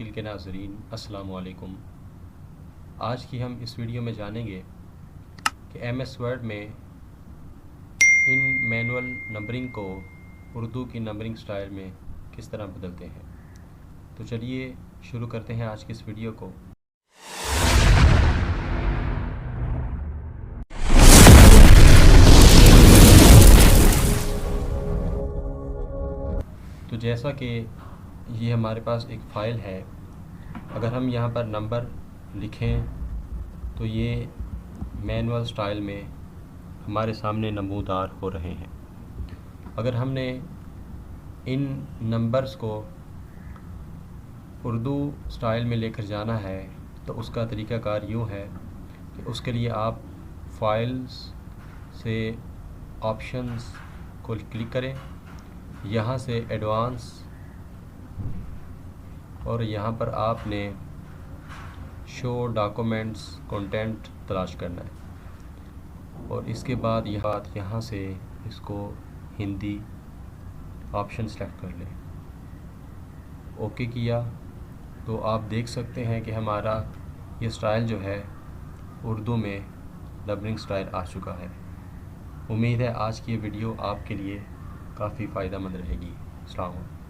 मुश्किल के नाज़रीन, अस्सलामु अलैकुम। आज की हम इस वीडियो में जानेंगे कि एमएस वर्ड में इन मैनुअल नंबरिंग को उर्दू की नंबरिंग स्टाइल में किस तरह बदलते हैं। तो चलिए शुरू करते हैं आज की इस वीडियो को। तो जैसा कि ये हमारे पास एक फ़ाइल है, अगर हम यहाँ पर नंबर लिखें तो ये मैनुअल स्टाइल में हमारे सामने नमूदार हो रहे हैं। अगर हमने इन नंबर्स को उर्दू स्टाइल में लेकर जाना है तो उसका तरीक़ाकार यूँ है कि उसके लिए आप फाइल्स से ऑप्शंस को क्लिक करें, यहाँ से एडवांस, और यहाँ पर आपने शो डॉक्यूमेंट्स कंटेंट तलाश करना है और इसके बाद यहाँ से इसको हिंदी ऑप्शन सेलेक्ट कर लें। ओके किया तो आप देख सकते हैं कि हमारा ये स्टाइल जो है उर्दू में नंबरिंग स्टाइल आ चुका है। उम्मीद है आज की ये वीडियो आपके लिए काफ़ी फ़ायदेमंद रहेगी। अस्सलाम वालेकुम।